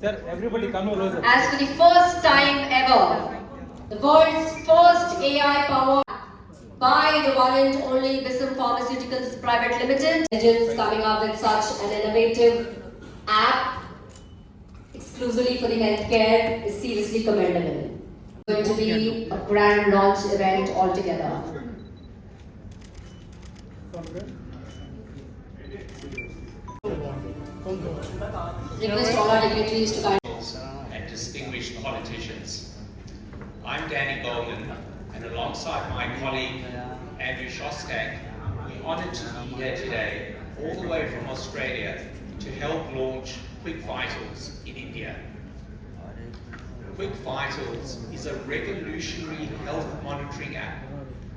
Sir, everybody come closer. As for the first time ever, the world's first AI powered by the one and only Bism Pharmaceuticals Private Limited, Legends coming up with such an innovative app exclusively for the healthcare is seriously commendable. Going to be a grand launch event altogether. Request all our dignitaries to kind and distinguished politicians. I'm Danny Goldman, and alongside my colleague Andrew Shostak, we're honoured to be here today, all the way from Australia, to help launch Quick Vitals in India. Quick Vitals is a revolutionary health monitoring app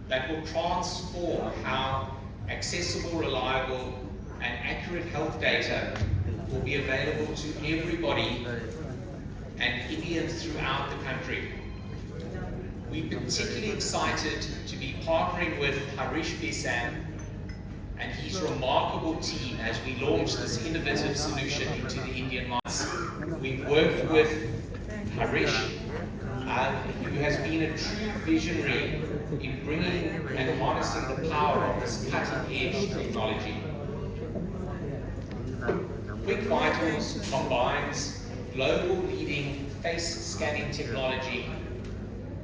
that will transform how accessible, reliable, and accurate health data will be available to everybody and Indians throughout the country. We're particularly excited to be partnering with Harish Bisam and his remarkable team as we launch this innovative solution into the Indian market. We've worked with Harish, who has been a true visionary in bringing and harnessing the power of this cutting-edge technology. Quick Vitals combines global leading face scanning technology,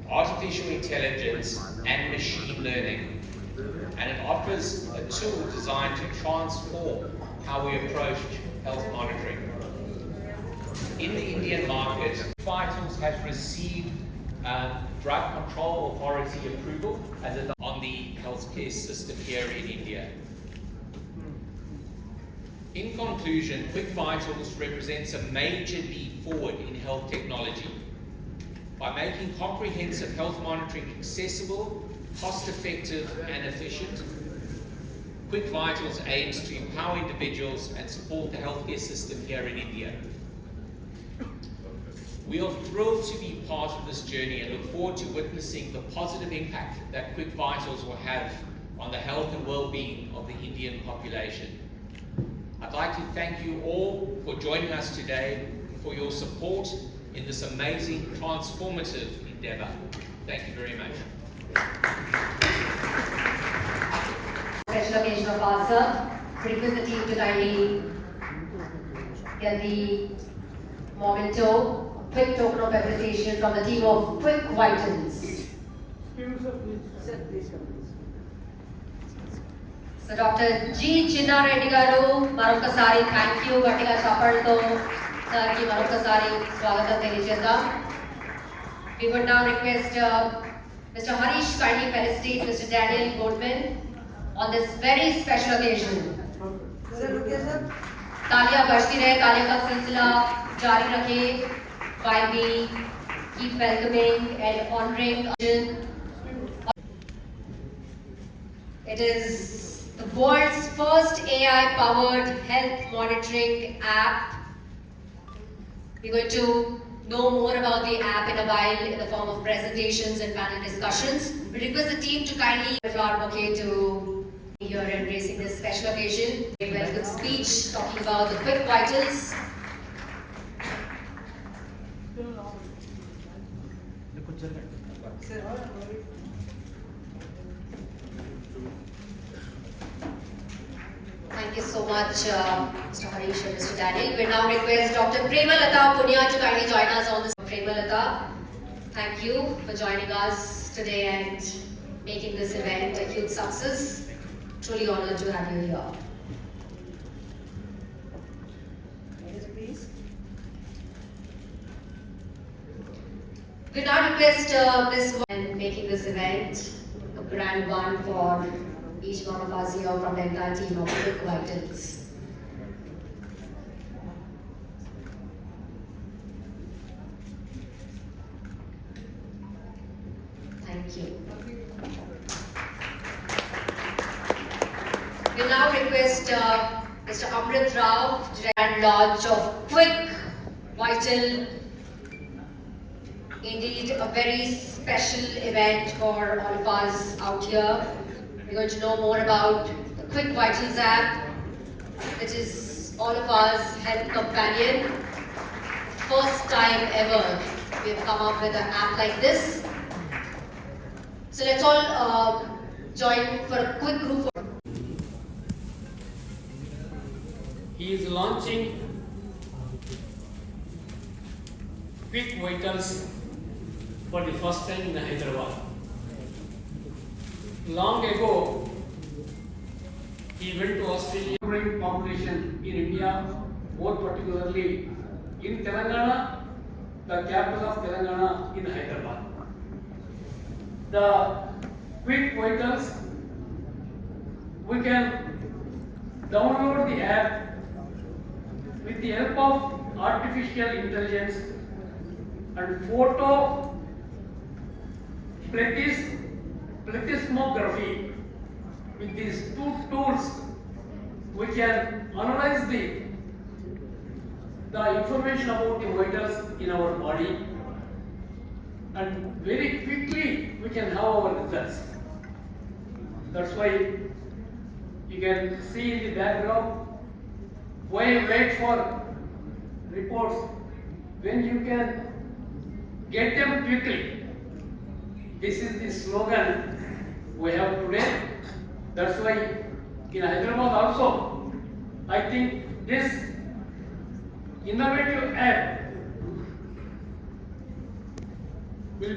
artificial intelligence, and machine learning, and it offers a tool designed to transform how we approach health monitoring. In the Indian market, Vitals has received Drug Control Authority approval on the healthcare system here in India. In conclusion, Quick Vitals represents a major leap forward in health technology. By making comprehensive health monitoring accessible, cost-effective, and efficient, Quick Vitals aims to empower individuals and support the healthcare system here in India. We are thrilled to be part of this journey and look forward to witnessing the positive impact that Quick Vitals will have on the health and well-being of the Indian population. I'd like to thank you all for joining us today, for your support in this amazing, transformative endeavor. Thank you very much. Special occasion of ours, sir. Request the team to kindly get the memento, quick token of appreciation from the team of Quick Vitals. So Dr. G. Chinna Reddy garu, Marokasari, thank you. Gatiga Chapalto, sir ki Marokasari, swagatam teliyajeda. We would now request Mr. Harish kindly felicitate Mr. Daniel Goldman on this very special occasion. तालियां बजती रहे, तालियों का सिलसिला जारी रखे. While we keep welcoming and honoring. It is the world's first AI-powered health monitoring app. We're going to know more about the app in a while in the form of presentations and panel discussions. We request the team to kindly flower bouquet to be here embracing this special occasion. A welcome speech talking about the Quick Vitals. Thank you so much, Mr. Harish and Mr. Daniel. We now request Dr. Premalata Punya to kindly join us on this. Premalata, thank you for joining us today and making this event a huge success. Truly honored to have you here. We now request this one making this event a grand one for each one of us here from the entire team of Quick Vitals. Thank you. We now request Mr. Amrit Rao to grand launch of Quick Vital. Indeed, a very special event for all of us out here. We're going to know more about the Quick Vitals app, which is all of us health companion. first time ever we've come up with an app like this. So let's all join for a quick group photo. He is launching Quick Vitals for the first time in Hyderabad. Long ago, he went to Australia. Growing population in India, more particularly in Telangana, the capital of Telangana in Hyderabad. The Quick Vitals, we can download the app with the help of artificial intelligence and photo plethysmography. With these two tools, we can analyze the information about the vitals in our body, and very quickly we can have our results. That's why you can see in the background why wait for reports when you can get them quickly. This is the slogan we have today. That's why in Hyderabad also, I think this innovative app will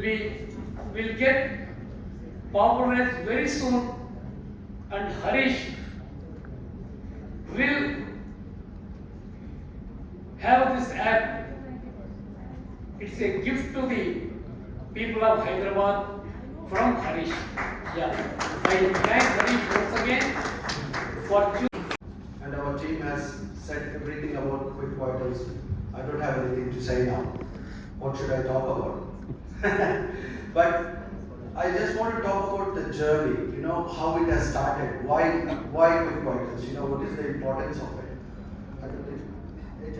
get popularized very soon, and Harish will have this app. It's a gift to the people of Hyderabad from Harish. Yeah, I thank Harish once again for choosing. And our team has said everything about Quick Vitals. I don't have anything to say now. What should I talk about? But I just want to talk about the journey, how it has started. Why Quick Vitals? What is the importance of it? I don't think. AJ.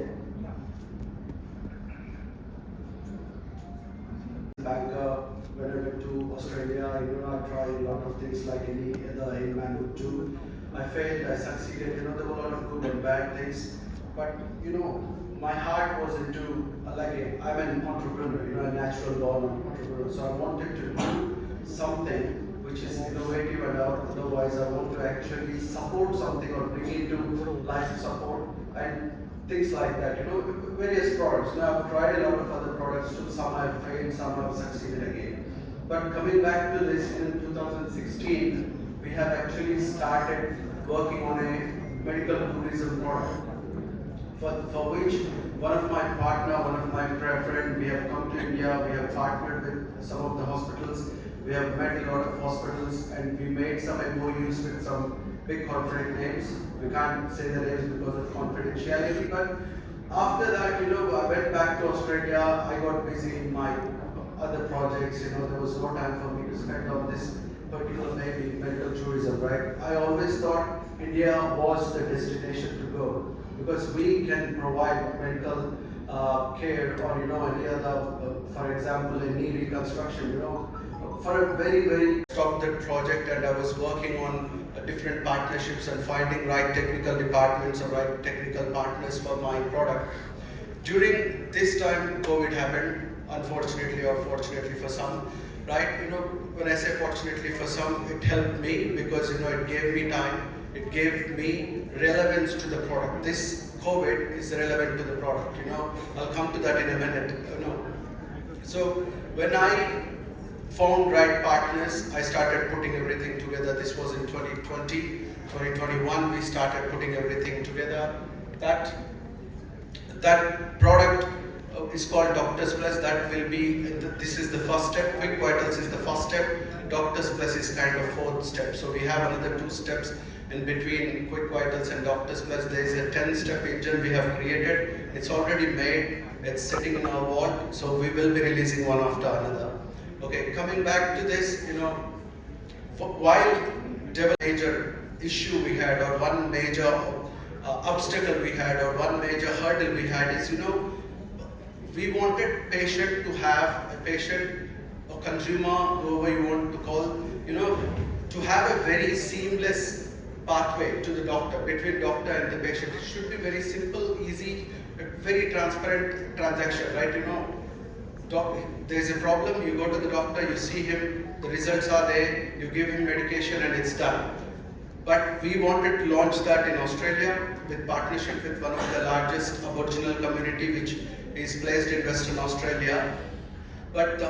Back when I went to Australia, I tried a lot of things like any other man would do. I failed, I succeeded, there were a lot of good and bad things. But my heart was into, I'm an entrepreneur, a natural born entrepreneur. So I wanted to do something which is innovative, and otherwise I want to actually support something or bring into life support and things like that, various products. I've tried a lot of other products too. Some I've failed, some I've succeeded again. But coming back to this, in 2016, we have actually started working on a medical tourism product, for which one of my friend, we have come to India, we have partnered with some of the hospitals, we have met a lot of hospitals, and we made some MOUs with some big corporate names. We can't say the names because of confidentiality, but after that, I went back to Australia, I got busy in my other projects, there was no time for me to spend on this particular maybe medical tourism, right? I always thought India was the destination to go, because we can provide medical care, or any other, for example, a knee reconstruction, for a very stopped that project, and I was working on different partnerships and finding right technical departments or right technical partners for my product. During this time, COVID happened, unfortunately or fortunately for some, right? When I say fortunately for some, it helped me because it gave me time, it gave me relevance to the product. This COVID is relevant to the product, I'll come to that in a minute, So when I found right partners, I started putting everything together. This was in 2020, 2021, we started putting everything together. That product is called Doctors Plus. That will be, this is the first step. Quick Vitals is the first step. Doctors Plus is kind of fourth step. So we have another 2 steps in between Quick Vitals and Doctors Plus. There is a 10-step engine we have created. It's already made. It's sitting in our vault. So we will be releasing one after another. Okay, coming back to this, while the major issue we had, or one major obstacle we had, or one major hurdle we had is, we wanted patient to have, a patient or consumer, whoever you want to call, to have a very seamless pathway to the doctor, between doctor and the patient. It should be very simple, easy, very transparent transaction, right? You know, there is a problem, you go to the doctor, you see him, the results are there, you give him medication and it's done. But we wanted to launch that in Australia with partnership with one of the largest Aboriginal community which is placed in Western Australia. But the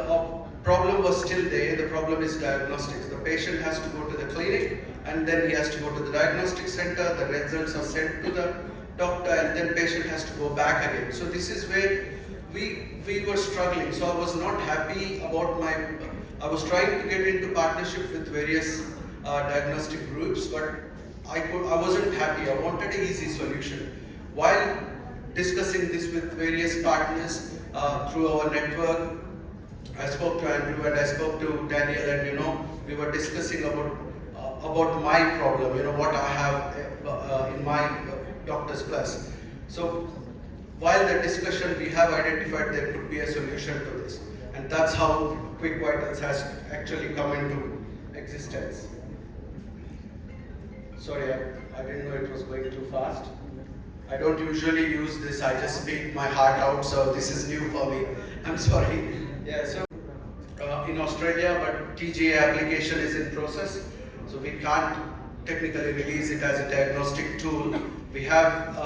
problem was still there. The problem is diagnostics. The patient has to go to the clinic and then he has to go to the diagnostic center. The results are sent to the doctor and then patient has to go back again. So this is where we were struggling. So I was not happy about I was trying to get into partnership with various diagnostic groups, but I wasn't happy. I wanted an easy solution. While discussing this with various partners through our network, I spoke to Andrew and I spoke to Daniel, and you know, we were discussing about my problem, you know, what I have in my Doctors Plus. So while the discussion, we have identified there could be a solution to this, and that's how Quick Vitals has actually come into existence. Sorry, I didn't know it was going too fast. I don't usually use this, I just speak my heart out, so this is new for me. I'm sorry. Yeah, so in Australia, but TGA application is in process, so we can't technically release it as a diagnostic tool. We have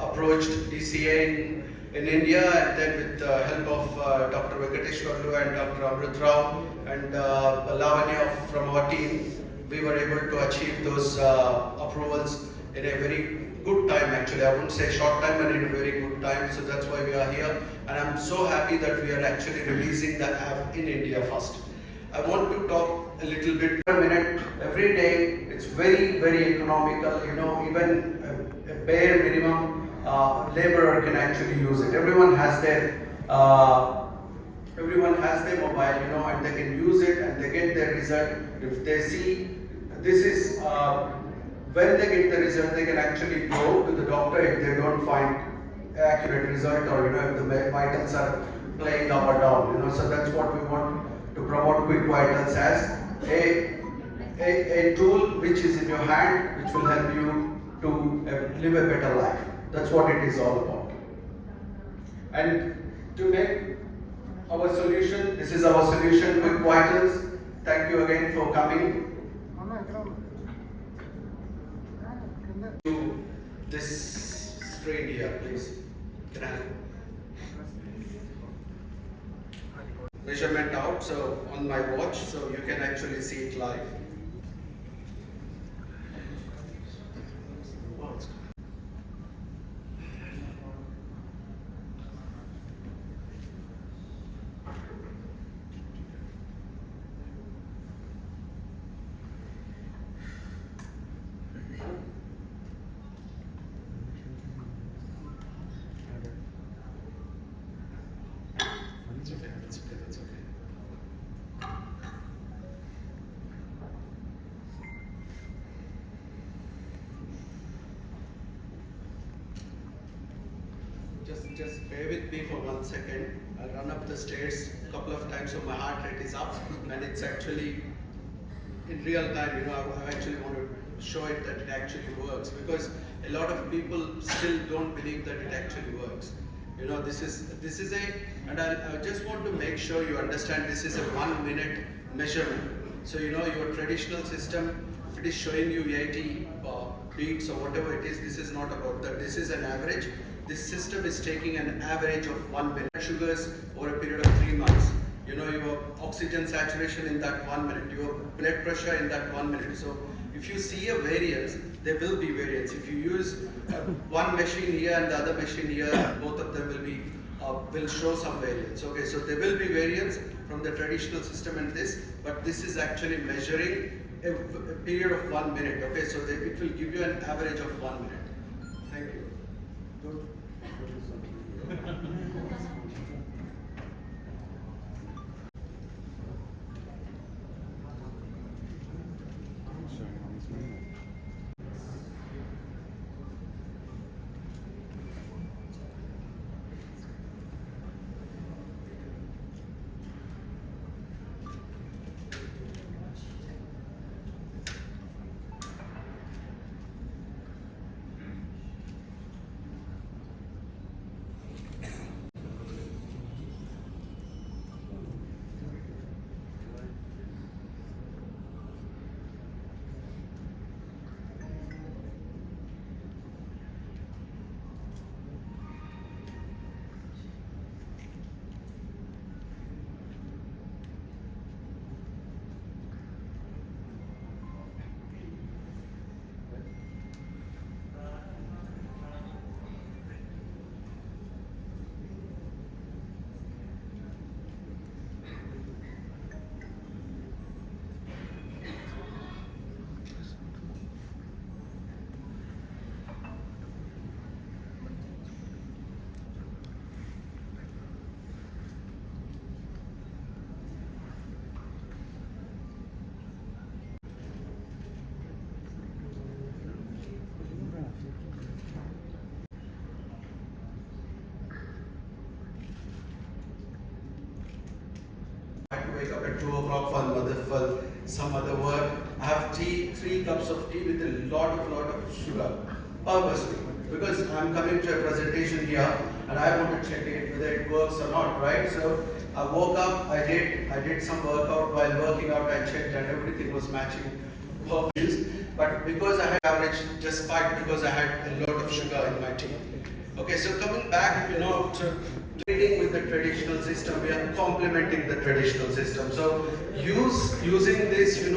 approached DCA in India, and then with the help of Dr. Venkateshwarlu and Dr. Amrit Rao and Lavanya from our team, we were able to achieve those approvals in a very good time. Actually, I wouldn't say short time, but in a very good time. So that's why we are here, and I'm so happy that we are actually releasing the app in India first. I want to talk a little bit per minute every day. It's very, very economical. You know, even a bare minimum laborer can actually use it. Everyone has their mobile, you know, and they can use it and they get their result. If they see this is when they get the result, they can actually go to the doctor if they don't find accurate result, or you know, if the vitals are playing up or down, you know. So that's what we want to promote Quick Vitals as a tool which is in your hand, which will help you to live a better life. That's what it is all about. And to make our solution, this is our solution, Quick Vitals. Thank you again for coming to this screen here, please. Can I have measurement out, so on my watch, so you can actually see it live. That's okay. Just bear with me for 1 second. I'll run up the stairs a couple of times, so my heart rate is up, and it's actually in real time. You know, I actually want to show it that it actually works, because a lot of people still don't believe that it actually works. You know, this is and I just want to make sure you understand this is a 1 minute measurement. So you know, your traditional system, if it is showing you 80 beats or whatever it is, this is not about that. This is an average. This system is taking an average of 1 minute sugars over a period of 3 months. You know, your oxygen saturation in that 1 minute, your blood pressure in that 1 minute. So if you see a variance, there will be variance. If you use one machine here and the other machine here, both of them will show some variance. Okay, so there will be variance from the traditional system and this, but this is actually measuring a period of 1 minute. Okay, so it will give you an average of 1 minute. Thank you. wake up at 2 o'clock for some other work. I have tea, 3 cups of tea with a lot of sugar, purposely, because I'm coming to a presentation here and I want to check it whether it works or not, right? So I woke up, I did some workout. While working out, I checked and everything was matching perfect. But because I had average, just spiked because I had a lot of sugar in my tea. Okay, so coming back, to dealing with the traditional system, we are complementing the traditional system. So using this, you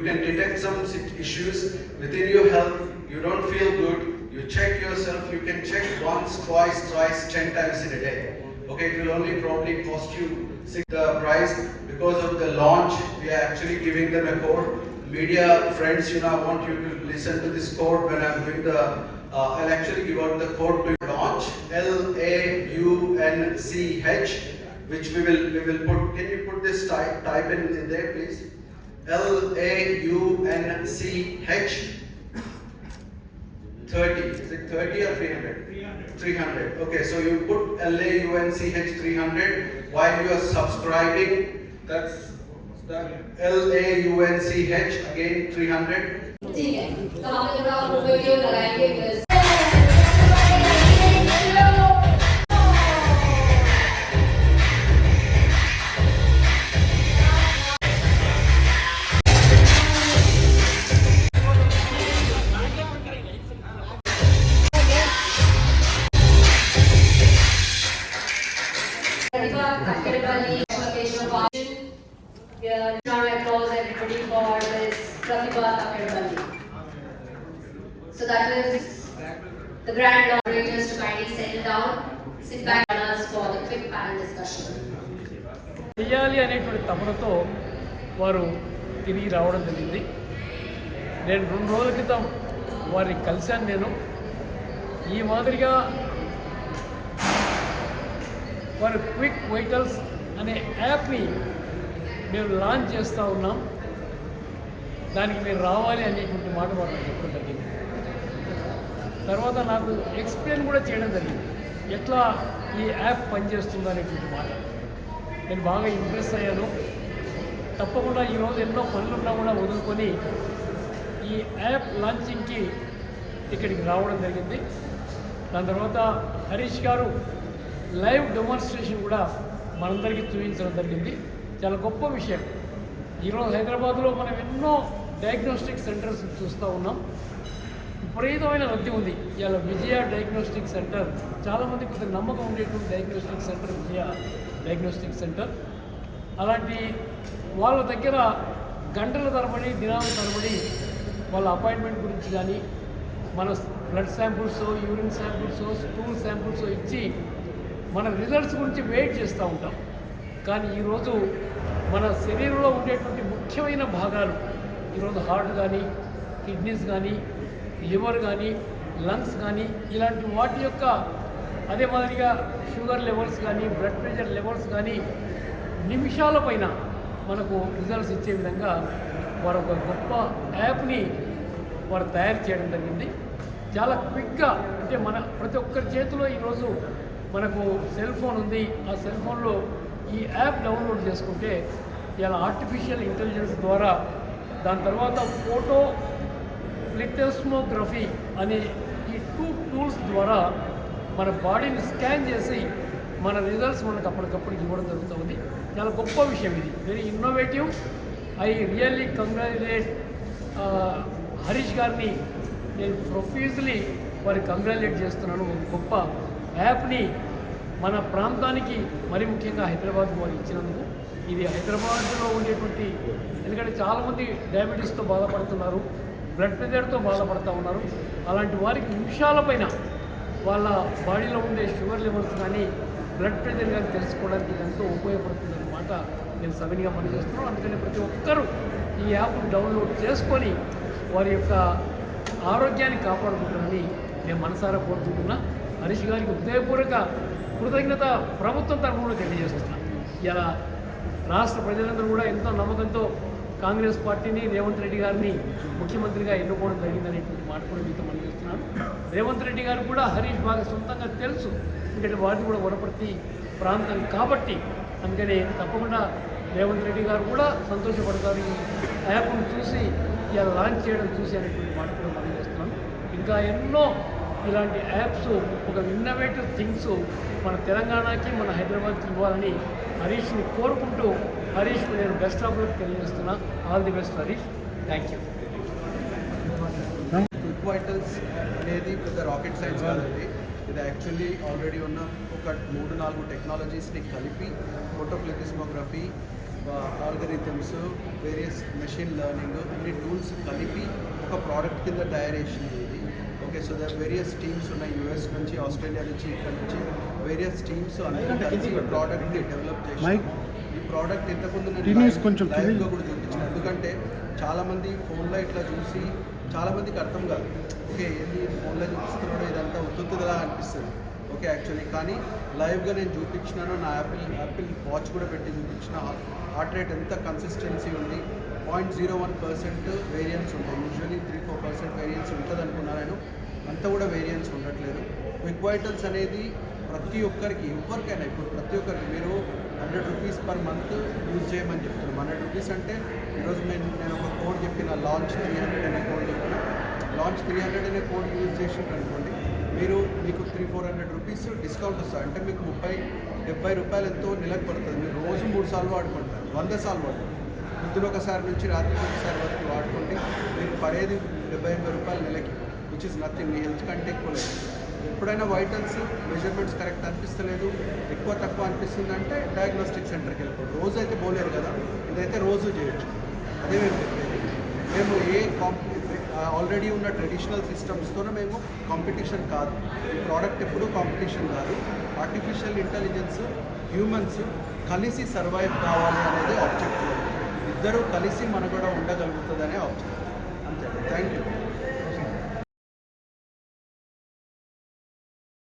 can detect some issues within your health. You don't feel good. You check yourself. You can check once, twice, 10 times in a day. Okay, it will only probably cost you the price. Because of the launch, we are actually giving them a code. Media friends, I want you to listen to this code when I'm doing the. I'll actually give out the code to launch, LAUNCH, which we will put. Can you put this type in there, please? LAUNCH 30. Is it 30 or 300? 300. Okay, so you put LAUNCH 300 while you are subscribing. That's LAUNCH again 300. ठीक है, तो हम लोग का video लगाएंगे बस। Round of applause everybody for this Pratibha Takirballi. So that is the grand moderators to kindly settle down, sit back on us for the quick panel discussion. చేయాలి అనేటువంటి తపనతో వారు తిరిగి రావడం జరిగింది. నేను 2 రోజుల క్రితం వారిని కలిశాను. నేను ఈ మాదిరిగా వారు క్విక్ వైటల్స్ అనే యాప్ని మేము లాంచ్ చేస్తూ ఉన్నాం, దానికి మీరు రావాలి అనేటువంటి మాట వాళ్ళు చెప్పడం జరిగింది. తర్వాత నాకు ఎక్స్ప్లెయిన్ కూడా చేయడం జరిగింది ఎట్లా ఈ యాప్ పనిచేస్తుందో అనేటువంటి మాట. నేను బాగా ఇంప్రెస్ అయ్యాను. తప్పకుండా ఈరోజు ఎన్నో పనులున్నా కూడా వదులుకొని ఈ యాప్ లాంచింగ్కి ఇక్కడికి రావడం జరిగింది. దాని తర్వాత హరీష్ గారు లైవ్ డెమాన్స్ట్రేషన్ కూడా మనందరికీ చూపించడం జరిగింది. చాలా గొప్ప విషయం. ఈరోజు హైదరాబాద్లో మనం ఎన్నో డయాగ్నోస్టిక్ సెంటర్స్ చూస్తూ ఉన్నాం. విపరీతమైన రద్దీ ఉంది. ఇలా విజయ డయాగ్నోస్టిక్ సెంటర్, చాలామంది కొంచెం నమ్మకం ఉండేటువంటి డయాగ్నోస్టిక్ సెంటర్ విజయ డయాగ్నోస్టిక్ సెంటర్. అలాంటి వాళ్ళ దగ్గర గంటల తరబడి, దినాల తరబడి వాళ్ళ అపాయింట్మెంట్ గురించి కానీ, మన blood samples, urine samples, stool samples ఇచ్చి మన రిజల్ట్స్ గురించి వెయిట్ చేస్తూ ఉంటాం. కానీ ఈరోజు మన శరీరంలో ఉండేటువంటి ముఖ్యమైన భాగాలు, ఈరోజు హార్ట్ కానీ, కిడ్నీస్ కానీ, లివర్ కానీ, లంగ్స్ కానీ, ఇలాంటి వాటి యొక్క అదే మాదిరిగా షుగర్ లెవెల్స్ కానీ, బ్లడ్ ప్రెషర్ లెవెల్స్ కానీ నిమిషాల పైన మనకు రిజల్ట్స్ ఇచ్చే విధంగా వారు ఒక గొప్ప యాప్ని వారు తయారు చేయడం జరిగింది. చాలా క్విక్గా, అంటే మన ప్రతి ఒక్కరి చేతిలో ఈరోజు మనకు సెల్ ఫోన్ ఉంది. ఆ సెల్ ఫోన్లో ఈ యాప్ డౌన్లోడ్ చేసుకుంటే ఇలా ఆర్టిఫిషియల్ ఇంటెలిజెన్స్ ద్వారా, దాని తర్వాత ఫోటో ప్లిథోస్మోగ్రఫీ అనే ఈ 2 టూల్స్ ద్వారా మన బాడీని స్కాన్ చేసి మన రిజల్ట్స్ మనకు అప్పటికప్పుడు ఇవ్వడం జరుగుతుంది. చాలా గొప్ప విషయం ఇది, very innovative. I really congratulate Harish గారిని. నేను ప్రొఫ్యూజ్లీ వారికి కంగ్రాచులేట్ చేస్తున్నాను. ఒక గొప్ప యాప్ని మన ప్రాంతానికి, మరి ముఖ్యంగా హైదరాబాద్కు వారు ఇచ్చినందుకు. ఇది హైదరాబాద్లో ఉండేటువంటి, ఎందుకంటే చాలామంది డయాబెటీస్తో బాధపడుతున్నారు, బ్లడ్ ప్రెషర్తో బాధపడుతూ ఉన్నారు. అలాంటి వారికి నిమిషాల పైన వాళ్ళ బాడీలో ఉండే షుగర్ లెవెల్స్ కానీ, బ్లడ్ ప్రెషర్ కానీ తెలుసుకోవడానికి ఎంతో ఉపయోగపడుతుంది అన్నమాట. నేను సవినిగా పనిచేస్తున్నాను. అందుకని ప్రతి ఒక్కరూ ఈ యాప్ను డౌన్లోడ్ చేసుకొని వారి యొక్క ఆరోగ్యాన్ని కాపాడుకుంటారని నేను మనసారా కోరుకుంటున్నా. హరీష్ గారికి హృదయపూర్వక కృతజ్ఞత ప్రభుత్వం తరఫున తెలియజేస్తున్నాను. ఇలా రాష్ట్ర ప్రజలందరూ కూడా ఎంతో నమ్మకంతో కాంగ్రెస్ పార్టీని, రేవంత్ రెడ్డి గారిని ముఖ్యమంత్రిగా ఎన్నుకోవడం జరిగిందనేటువంటి మాట కూడా మీతో మనం చేస్తున్నాను. రేవంత్ రెడ్డి గారు కూడా హరీష్ బాగా సొంతంగా తెలుసు, ఎందుకంటే వారిది కూడా వనపర్తి ప్రాంతం కాబట్టి అందుకని తప్పకుండా రేవంత్ రెడ్డి గారు కూడా సంతోషపడతారు ఈ యాప్ను చూసి ఇలా లాంచ్ చేయడం చూసి అనేటువంటి మాట కూడా మనం చేస్తున్నాం. ఇంకా ఎన్నో ఇలాంటి యాప్స్ ఒక ఇన్నోవేటివ్ థింగ్స్ మన తెలంగాణకి మన హైదరాబాద్కి ఇవ్వాలని హరీష్ని కోరుకుంటూ హరీష్కు నేను బెస్ట్ ఆఫ్ లక్ తెలియజేస్తున్నా. All the best Harish. Thank you. Quick vitals అనేది పెద్ద రాకెట్ సైన్స్ కాదండి. ఇది యాక్చువల్లీ ఆల్రెడీ ఉన్న ఒక 3-4 టెక్నాలజీస్ని కలిపి photoplethysmography, algorithms, various machine learning అన్ని టూల్స్ కలిపి ఒక ప్రోడక్ట్ కింద తయారు చేసింది ఇది. Okay, so there various teams ఉన్నాయి, యూఎస్ నుంచి, ఆస్ట్రేలియా నుంచి, ఇక్కడ నుంచి వేరియస్ టీమ్స్ అందరూ కలిసి ఈ ప్రోడక్ట్ని డెవలప్ చేసి ఈ ప్రోడక్ట్ ఇంతకుముందు నేను లైవ్గా కూడా చూపించాను. ఎందుకంటే చాలామంది ఫోన్లో ఇట్లా చూసి చాలామందికి అర్థం కాదు. ఓకే, ఏంది ఫోన్లో చూపిస్తున్నాడో ఇదంతా ఉత్తుగా అనిపిస్తుంది. ఓకే, యాక్చువల్లీ కానీ లైవ్గా నేను చూపించినాను. నా యాపిల్ వాచ్ కూడా పెట్టి చూపించిన. హార్ట్ రేట్ ఎంత కన్సిస్టెన్సీ ఉంది, 0.01% వేరియన్స్ ఉంటాయి. యూజువల్లీ 3-4% వేరియన్స్ ఉంటుంది అనుకున్నాను నేను. అంతా కూడా వేరియన్స్ ఉండట్లేదు. క్విక్ వైటల్స్ అనేది ప్రతి ఒక్కరికి, ఎవరికైనా ఇప్పుడు ప్రతి ఒక్కరికి మీరు 100 రూపీస్ పర్ మంత్ యూజ్ చేయమని చెప్తున్నాం. 100 రూపీస్ అంటే ఈరోజు నేను ఒక కోడ్ చెప్పిన, లాంచ్ 300 అనే కోడ్ చెప్పిన. లాంచ్ 300 అనే కోడ్ యూజ్ చేసినట్టు అనుకోండి, మీకు 300-400 రూపీస్ డిస్కౌంట్ వస్తుంది. అంటే మీకు 30-70 రూపాయలు ఎంతో నెలకు పడుతుంది. మీరు రోజు 3 సార్లు వాడుకుంటారు, 100 సార్లు వాడుకుంటారు. పొద్దున ఒకసారి నుంచి రాత్రి ఒకసారి వరకు వాడుకుంటే మీకు పడేది 70-80 రూపాయలు నెలకి, which is nothing. Me health కంటే ఎక్కువ లేదు. ఎప్పుడైనా వైటల్స్ మెజర్మెంట్స్ కరెక్ట్ అనిపిస్తలేదు, ఎక్కువ తక్కువ అనిపిస్తుందంటే డయాగ్నోస్టిక్ సెంటర్కి వెళ్ళిపోండి. రోజు అయితే పోలేరు కదా, ఇదైతే రోజు చేయొచ్చు. అదే మేము చెప్పేది. మేము ఆల్రెడీ ఉన్న ట్రెడిషనల్ సిస్టమ్స్తోనే మేము కాంపిటీషన్ కాదు. ఈ ప్రోడక్ట్ ఎప్పుడూ కాంపిటీషన్ కాదు. ఆర్టిఫిషియల్ ఇంటెలిజెన్స్, హ్యూమన్స్ కలిసి సర్వైవ్ కావాలి అనేది ఆబ్జెక్టివ్. ఇద్దరూ కలిసి మనుగడ ఉండగలుగుతుందనే ఆబ్జెక్టివ్. అంతే. Thank you.